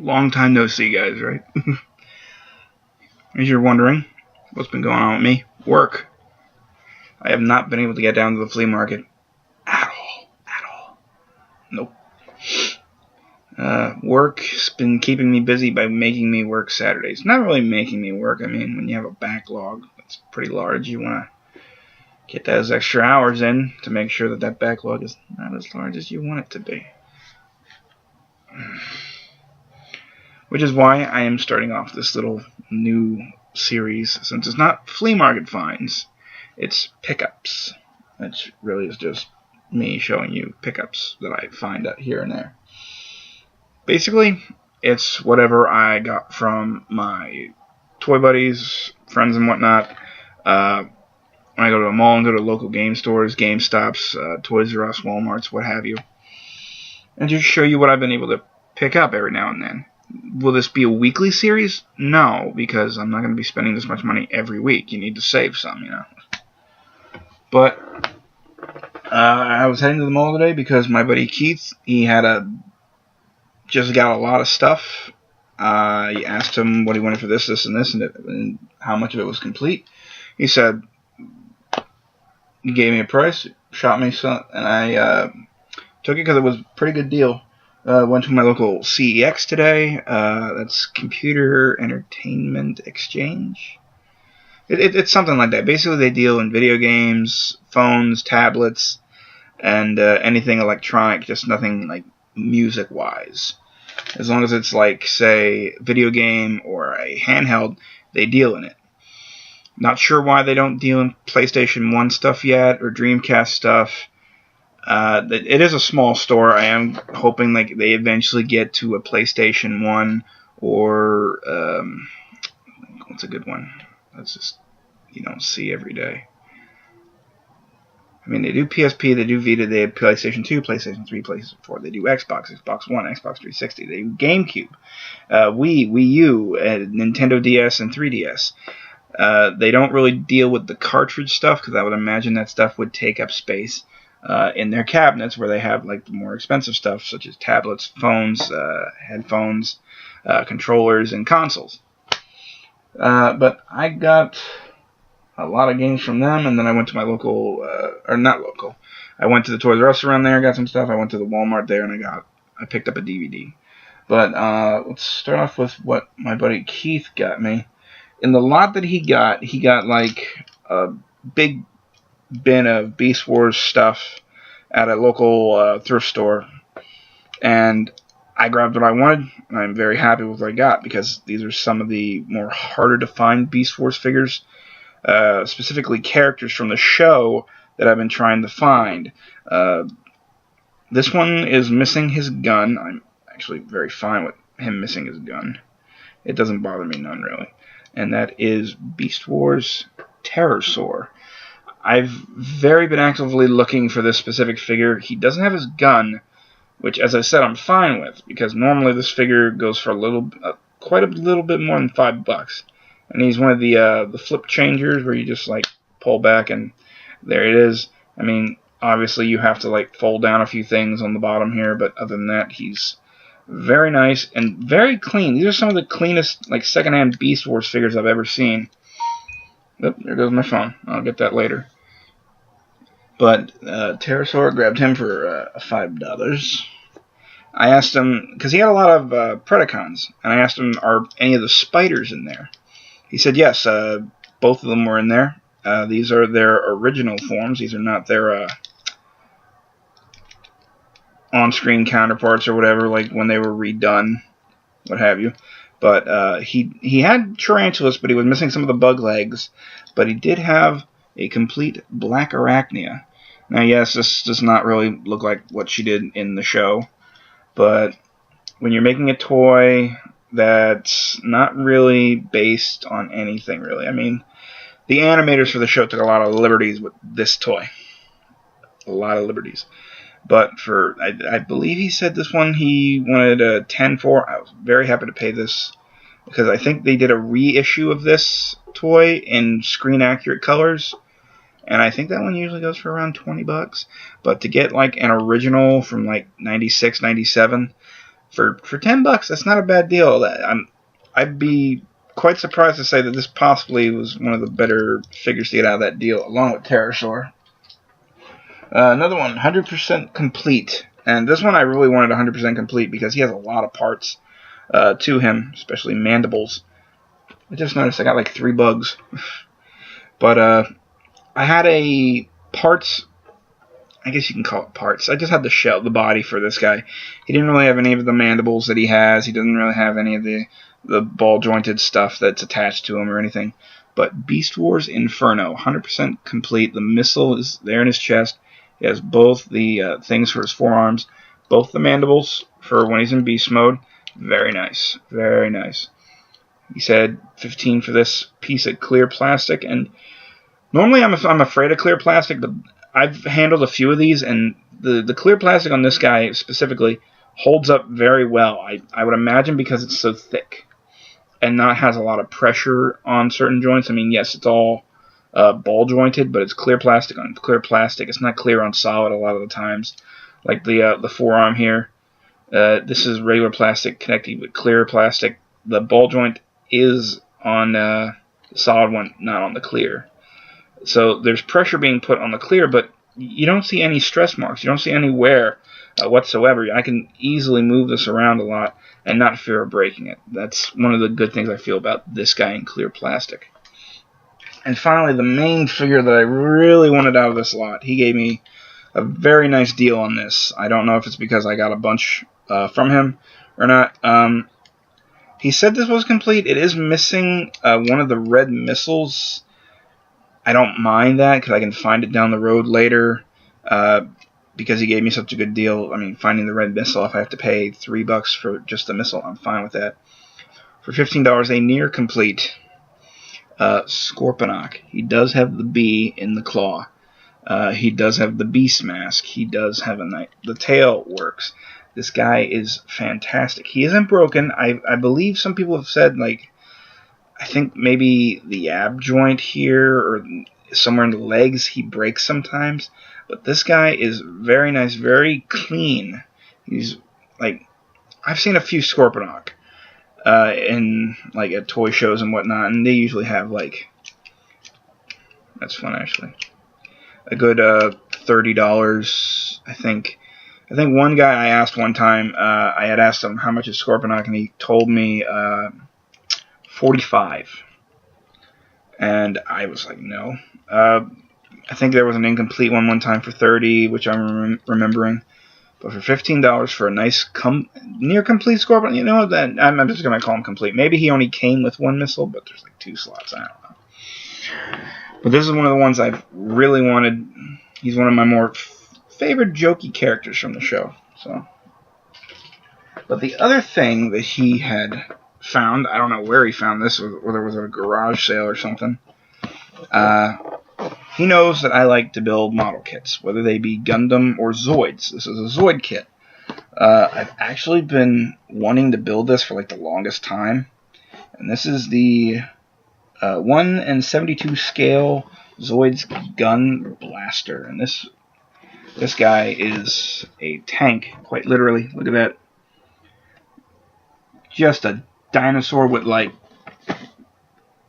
Long time no see, guys, right? As you're wondering, what's been going on with me? Work. I have not been able to get down to the flea market at all. At all. Nope. Work's been keeping me busy by making me work Saturdays. Not really making me work. I mean, when you have a backlog that's pretty large, you want to get those extra hours in to make sure that that backlog is not as large as you want it to be. Which is why I am starting off this little new series, since it's not flea market finds, it's pickups. Which really is just me showing you pickups that I find out here and there. Basically, it's whatever I got from my toy buddies, friends and whatnot. When I go to a mall and go to local game stores, GameStops, Toys R Us, Walmarts, what have you. And just show you what I've been able to pick up every now and then. Will this be a weekly series? No, because I'm not going to be spending this much money every week. You need to save some, you know. But I was heading to the mall today because my buddy Keith, he had just got a lot of stuff. I asked him what he wanted for this, and this, and how much of it was complete. He said, he gave me a price, shot me some, and I took it because it was a pretty good deal. Went to my local CEX today. That's Computer Entertainment Exchange. It's something like that. Basically, they deal in video games, phones, tablets, and anything electronic, just nothing like music-wise. As long as it's like, say, video game or a handheld, they deal in it. Not sure why they don't deal in PlayStation 1 stuff yet, or Dreamcast stuff. It is a small store. I am hoping like they eventually get to a PlayStation 1 or what's a good one? That's just you don't see every day. I mean, they do PSP, they do Vita, they have PlayStation 2, PlayStation 3, PlayStation 4. They do Xbox, Xbox One, Xbox 360. They do GameCube, Wii U, Nintendo DS, and 3DS. They don't really deal with the cartridge stuff because I would imagine that stuff would take up space in their cabinets where they have like the more expensive stuff such as tablets, phones, headphones, controllers, and consoles. But I got a lot of games from them, and then I went to my local, or not local, I went to the Toys R Us around there, got some stuff. I went to the Walmart there, and I picked up a DVD. But let's start off with what my buddy Keith got me. In the lot that he got like a big bin of Beast Wars stuff at a local thrift store, and I grabbed what I wanted, and I'm very happy with what I got because these are some of the more harder to find Beast Wars figures, specifically characters from the show that I've been trying to find. This one is missing his gun. I'm actually very fine with him missing his gun. It doesn't bother me none, really. And that is Beast Wars Pterosaur. I've been actively looking for this specific figure. He doesn't have his gun, which, as I said, I'm fine with, because normally this figure goes for quite a little bit more than $5. And he's one of the flip changers where you just like pull back and there it is. I mean, obviously you have to like fold down a few things on the bottom here, but other than that, he's very nice and very clean. These are some of the cleanest like secondhand Beast Wars figures I've ever seen. Oop, there goes my phone. I'll get that later. But Pterosaur, grabbed him for $5. I asked him, because he had a lot of Predacons, and I asked him, are any of the spiders in there? He said yes, both of them were in there. These are their original forms. These are not their on-screen counterparts or whatever, like when they were redone, what have you. But he had Tarantulas, but he was missing some of the bug legs. But he did have a complete black Arachnia. Now, yes, this does not really look like what she did in the show. But when you're making a toy that's not really based on anything, really. I mean, the animators for the show took a lot of liberties with this toy. A lot of liberties. But for, I believe he said this one he wanted a 10 for. I was very happy to pay this because I think they did a reissue of this toy in screen-accurate colors. And I think that one usually goes for around $20. But to get like an original from like 96, 97 For $10, that's not a bad deal. I'd be quite surprised to say that this possibly was one of the better figures to get out of that deal, along with Pterosaur. Another one, 100% complete. And this one I really wanted 100% complete because he has a lot of parts to him, especially mandibles. I just noticed I got like 3 bugs. But I had a parts, I guess you can call it parts. I just had the shell, the body for this guy. He didn't really have any of the mandibles that he has. He doesn't really have any of the ball-jointed stuff that's attached to him or anything. But Beast Wars Inferno, 100% complete. The missile is there in his chest. He has both the things for his forearms, both the mandibles for when he's in beast mode. Very nice. Very nice. He said 15 for this piece of clear plastic. And normally I'm afraid of clear plastic, but I've handled a few of these, and the clear plastic on this guy specifically holds up very well. I would imagine because it's so thick and not has a lot of pressure on certain joints. I mean, yes, it's all ball jointed, but it's clear plastic on clear plastic. It's not clear on solid a lot of the times. Like the forearm here, this is regular plastic connecting with clear plastic. The ball joint is on the solid one, not on the clear. So there's pressure being put on the clear, but you don't see any stress marks. You don't see any wear whatsoever. I can easily move this around a lot and not fear of breaking it. That's one of the good things I feel about this guy in clear plastic. And finally, the main figure that I really wanted out of this lot. He gave me a very nice deal on this. I don't know if it's because I got a bunch from him or not. He said this was complete. It is missing one of the red missiles. I don't mind that because I can find it down the road later because he gave me such a good deal. I mean, finding the red missile, if I have to pay $3 for just the missile, I'm fine with that. For $15, a near complete Scorponok. He does have the bee in the claw. He does have the beast mask. He does have the tail works. This guy is fantastic. He isn't broken. I believe some people have said, like, I think maybe the ab joint here or somewhere in the legs he breaks sometimes. But this guy is very nice, very clean. He's like, I've seen a few Scorponok in like at toy shows and whatnot, and they usually have like, that's fun actually, a good $30, I think. I think one guy I asked one time, I had asked him how much is Scorponok, and he told me $45. And I was like, no. I think there was an incomplete one time for $30, which I'm remembering. But for $15 for a nice near complete Scorponok, you know, that I'm just going to call him complete. Maybe he only came with one missile, but there's like 2 slots. I don't know. But this is one of the ones I've really wanted. He's one of my more favorite jokey characters from the show. So, but the other thing that he had found, I don't know where he found this, whether it was at a garage sale or something. He knows that I like to build model kits, whether they be Gundam or Zoids. This is a Zoid kit. I've actually been wanting to build this for like the longest time. And this is the 1/72 scale Zoids gun blaster. And this guy is a tank, quite literally. Look at that. Just a dinosaur with like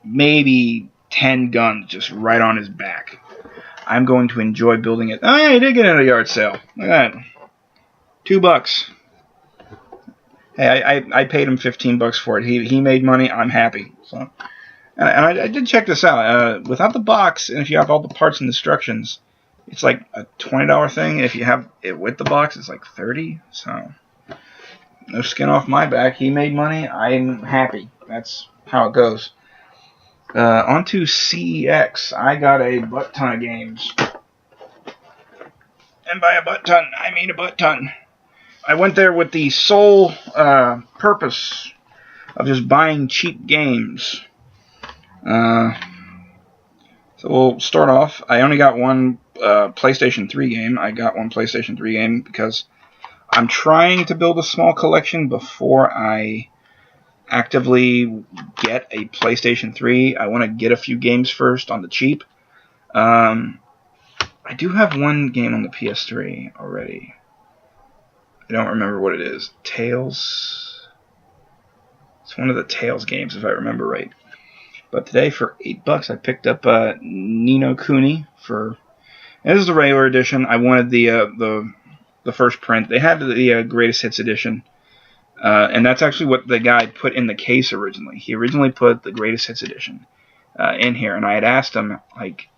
maybe 10 guns just right on his back. I'm going to enjoy building it. Oh yeah, he did get it at a yard sale. Look at that. $2. Hey, I paid him $15 for it. He made money. I'm happy. So, and I did check this out. Without the box, and if you have all the parts and instructions, it's like a $20 thing. If you have it with the box, it's like $30. So, no skin off my back. He made money. I'm happy. That's how it goes. On to CEX. I got a butt ton of games. And by a butt ton, I mean a butt ton. I went there with the sole purpose of just buying cheap games. So we'll start off. I only got one PlayStation 3 game. I got one PlayStation 3 game because I'm trying to build a small collection before I actively get a PlayStation 3. I want to get a few games first on the cheap. I do have one game on the PS3 already. I don't remember what it is. Tales. It's one of the Tales games, if I remember right. But today, for $8, I picked up Ni no Kuni for. And this is the regular edition. I wanted the first print. They had the greatest hits edition, and that's actually what the guy put in the case originally. He originally put the greatest hits edition in here, and I had asked him like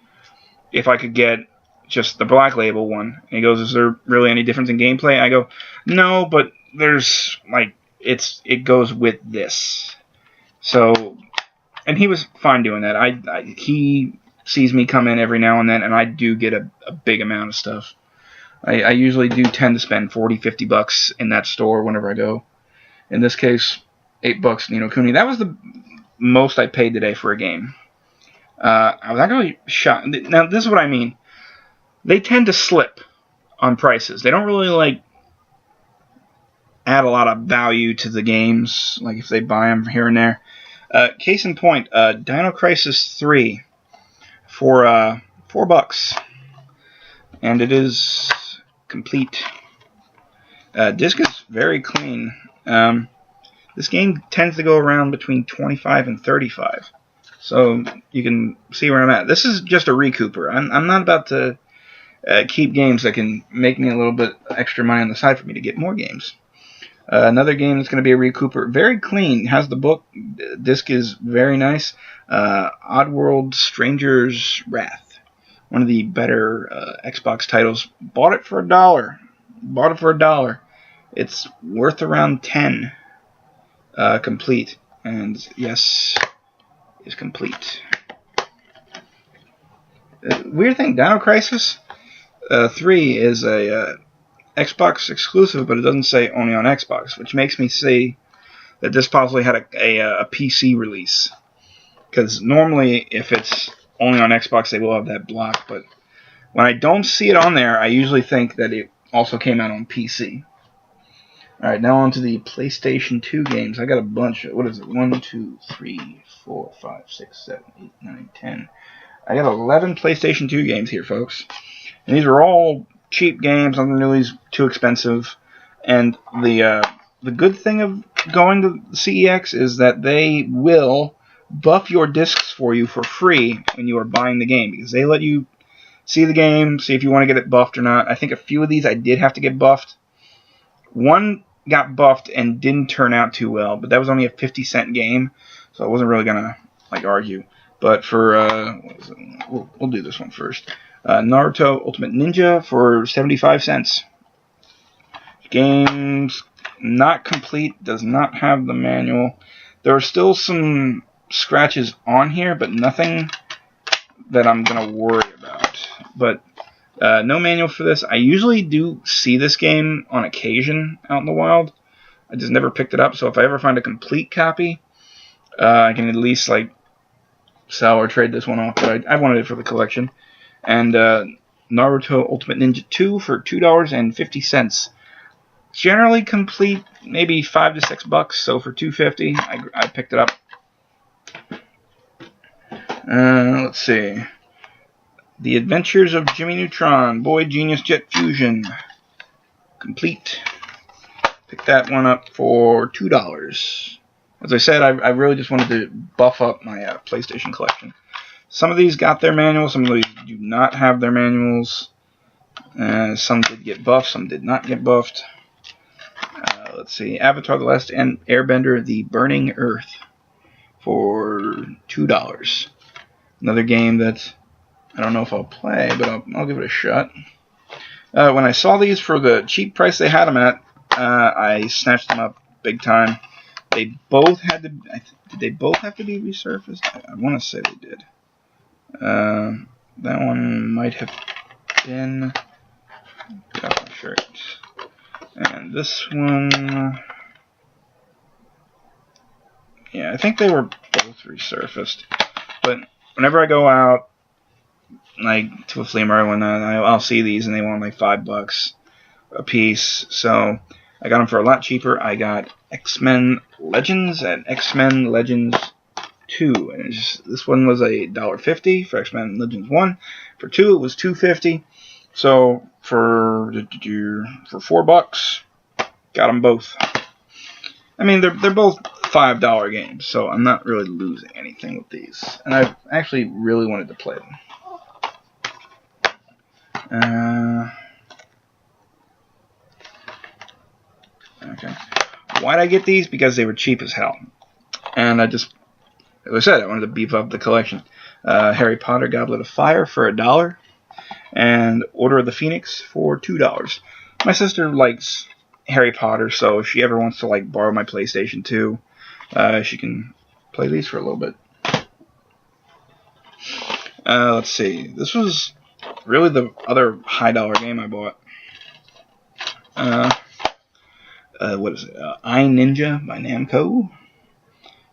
if I could get just the black label one. And he goes, "Is there really any difference in gameplay?" I go, "No, but there's like it goes with this." So, and he was fine doing that. He sees me come in every now and then, and I do get a big amount of stuff. I usually do tend to spend $40-50 in that store whenever I go. In this case, $8 Ni no Kuni. That was the most I paid today for a game. I was actually shocked. Now, this is what I mean. They tend to slip on prices. They don't really like add a lot of value to the games, like if they buy them here and there. Case in point, Dino Crisis 3 for $4, and it is complete. Disc is very clean. This game tends to go around between $25 and $35, so you can see where I'm at. This is just a recouper. I'm not about to keep games that can make me a little bit extra money on the side for me to get more games. Another game that's going to be a recouper. Very clean. Has the book. Disc is very nice. Oddworld Stranger's Wrath. One of the better Xbox titles. Bought it for $1. It's worth around $10. Complete. And yes, is complete. Weird thing. Dino Crisis 3 is a Xbox exclusive, but it doesn't say only on Xbox, which makes me see that this possibly had a PC release. Because normally, if it's only on Xbox, they will have that block. But when I don't see it on there, I usually think that it also came out on PC. Alright, now on to the PlayStation 2 games. I got a bunch. What is it? 1, 2, 3, 4, 5, 6, 7, 8, 9, 10. I got 11 PlayStation 2 games here, folks. And these are all cheap games, nothing really too expensive. And the good thing of going to CEX is that they will buff your discs for you for free when you are buying the game, because they let you see the game, see if you want to get it buffed or not. I think a few of these I did have to get buffed. One got buffed and didn't turn out too well, but that was only a 50-cent game, so I wasn't really gonna like argue. But for we'll do this one first. Naruto Ultimate Ninja for 75 cents. Game's not complete, does not have the manual. There are still some scratches on here, but nothing that I'm going to worry about. But no manual for this. I usually do see this game on occasion out in the wild. I just never picked it up, so if I ever find a complete copy, I can at least like sell or trade this one off. But I wanted it for the collection. And Naruto Ultimate Ninja 2 for $2.50. Generally complete, maybe $5 to $6. So for $2.50, I picked it up. Let's see. The Adventures of Jimmy Neutron, Boy Genius Jet Fusion, complete. Picked that one up for $2. As I said, I really just wanted to buff up my PlayStation collection. Some of these got their manuals, some of these do not have their manuals. Some did get buffed, some did not get buffed. Let's see, Avatar The Last Airbender, The Burning Earth for $2. Another game that I don't know if I'll play, but I'll give it a shot. When I saw these for the cheap price they had them at, I snatched them up big time. They both had to. Did they both have to be resurfaced? I want to say they did. That one might have been. Got my shirt. And this one. Yeah, I think they were both resurfaced. But whenever I go out, like to a flea market, when I'll see these and they want like $5 a piece. So I got them for a lot cheaper. I got X-Men Legends and X-Men Legends 2, and this one was $1.50 for X-Men Legends 1. For 2, it was $2.50. So for $4, got them both. I mean, they're both $5 games, so I'm not really losing anything with these. And I actually really wanted to play them. Okay. Why'd I get these? Because they were cheap as hell. And as I said, I wanted to beef up the collection. Harry Potter Goblet of Fire for $1. And Order of the Phoenix for $2. My sister likes Harry Potter, so if she ever wants to like borrow my PlayStation 2, she can play these for a little bit. Let's see. This was really the other high dollar game I bought. What is it? iNinja by Namco.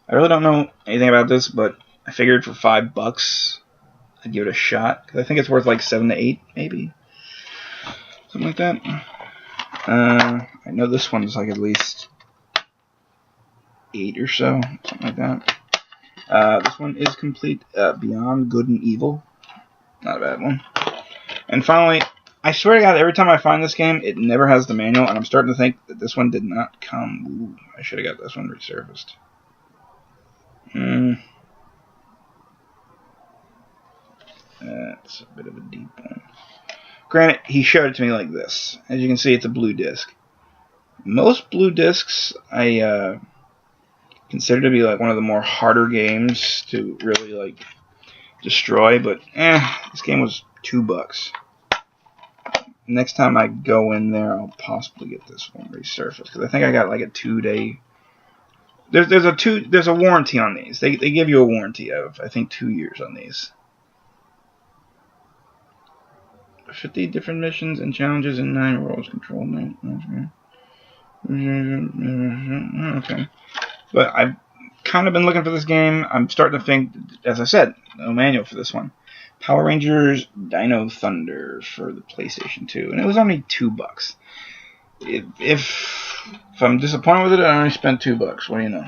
I really don't know anything about this, but I figured for $5 I'd give it a shot, because I think it's worth like 7 to 8, maybe. Something like that. I know this one's like at least 8 or so, something like that. This one is complete, Beyond Good and Evil. Not a bad one. And finally, I swear to God, every time I find this game, it never has the manual, and I'm starting to think that this one did not come. Ooh, I should have got this one resurfaced. That's a bit of a deep one. Granted, he showed it to me like this. As you can see, it's a blue disc. Most blue discs I consider to be like one of the more harder games to really like destroy, but this game was $2. Next time I go in there, I'll possibly get this one resurfaced, because I think I got like a 2-day. There's a warranty on these. They give you a warranty of, I think, 2 years on these. 50 different missions and challenges in 9 worlds. Control 9. Okay. But I've kind of been looking for this game. I'm starting to think, as I said, no manual for this one. Power Rangers Dino Thunder for the PlayStation 2. And it was only $2. If I'm disappointed with it, I only spent $2. What do you know?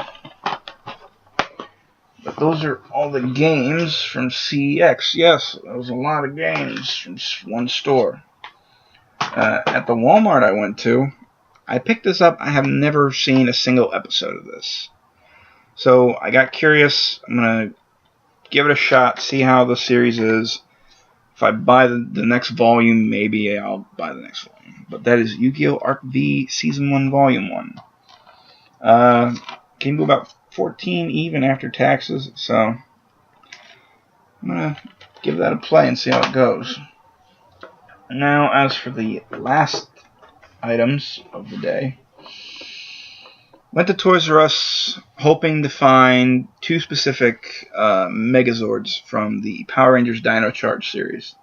But those are all the games from CEX. Yes, that was a lot of games from one store. At the Walmart I went to, I picked this up. I have never seen a single episode of this. So I got curious. I'm going to give it a shot, see how the series is. If I buy the next volume, maybe I'll buy the next volume. But that is Yu-Gi-Oh! Arc V Season 1, Volume 1. Came to about 14 even after taxes, so I'm going to give that a play and see how it goes. Now, as for the last items of the day, went to Toys R Us hoping to find 2 specific Megazords from the Power Rangers Dino Charge series.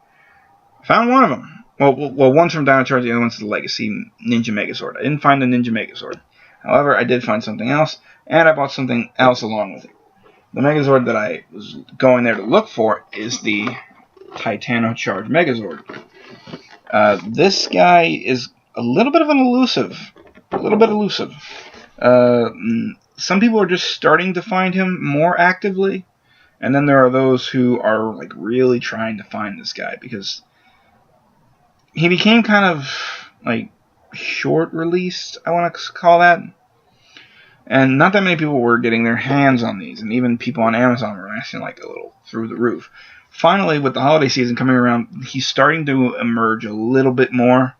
I found one of them. Well, one's from Dino Charge, the other one's the Legacy Ninja Megazord. I didn't find the Ninja Megazord. However, I did find something else, and I bought something else along with it. The Megazord that I was going there to look for is the Titano Charge Megazord. This guy is a little bit of an elusive. Some people are just starting to find him more actively, and then there are those who are like really trying to find this guy, because he became kind of like short released, I want to call that. And not that many people were getting their hands on these, and even people on Amazon were asking like a little through the roof. Finally, with the holiday season coming around, he's starting to emerge a little bit more.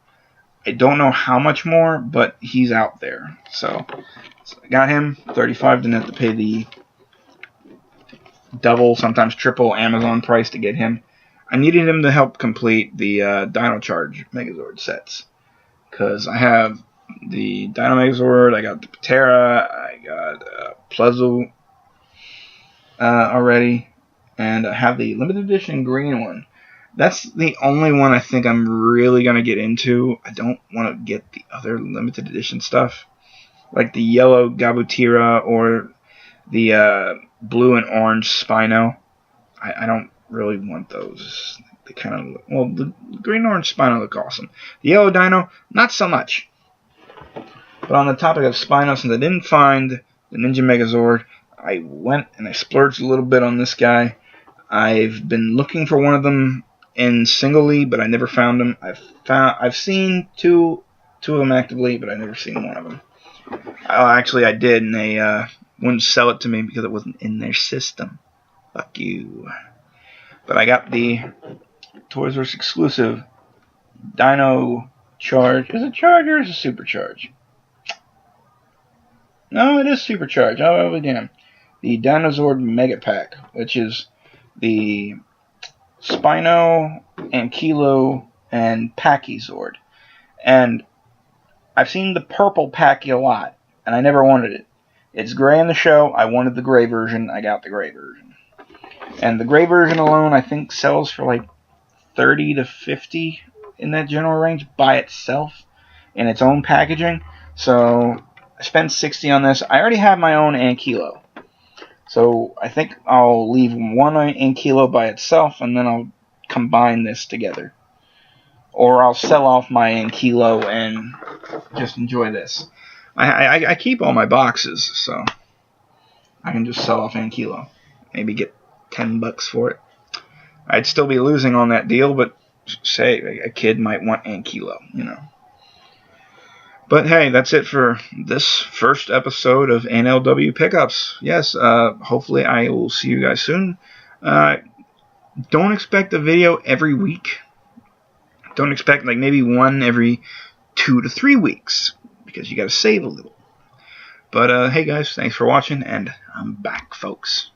I don't know how much more, but he's out there. So I got him, $35, didn't have to pay the double, sometimes triple Amazon price to get him. I needed him to help complete the Dino Charge Megazord sets, because I have the Dino Megazord, I got the Patera, I got Plezo already, and I have the limited edition green one. That's the only one I think I'm really going to get into. I don't want to get the other limited edition stuff, like the yellow Gabutira or the blue and orange Spino. I don't really want those. They kind of look, well, the green and orange Spino look awesome. The yellow Dino, not so much. But on the topic of Spino, since I didn't find the Ninja Megazord, I went and I splurged a little bit on this guy. I've been looking for one of them in singly, but I never found them. I've seen 2 two of them actively, but I've never seen one of them. Actually, I did, and they wouldn't sell it to me because it wasn't in their system. Fuck you. But I got the Toys R Us exclusive Dino Charge. Is it Charge or is it Supercharge? No, it is Supercharge. Oh, damn. The Dinozord Mega Pack, which is the Spino, Ankylo, and Pachysord. And I've seen the purple Pachy a lot, and I never wanted it. It's gray in the show. I wanted the gray version. I got the gray version. And the gray version alone, I think, sells for like 30 to 50 in that general range by itself in its own packaging. So I spent 60 on this. I already have my own Ankylo. So I think I'll leave one Ankylo by itself, and then I'll combine this together. Or I'll sell off my Ankylo and just enjoy this. I keep all my boxes, so I can just sell off Ankylo. Maybe get $10 for it. I'd still be losing on that deal, but say a kid might want Ankylo, you know. But hey, that's it for this first episode of NLW Pickups. Yes, hopefully I will see you guys soon. Don't expect a video every week. Don't expect like maybe one every 2 to 3 weeks, because you got to save a little. But hey guys, thanks for watching, and I'm back, folks.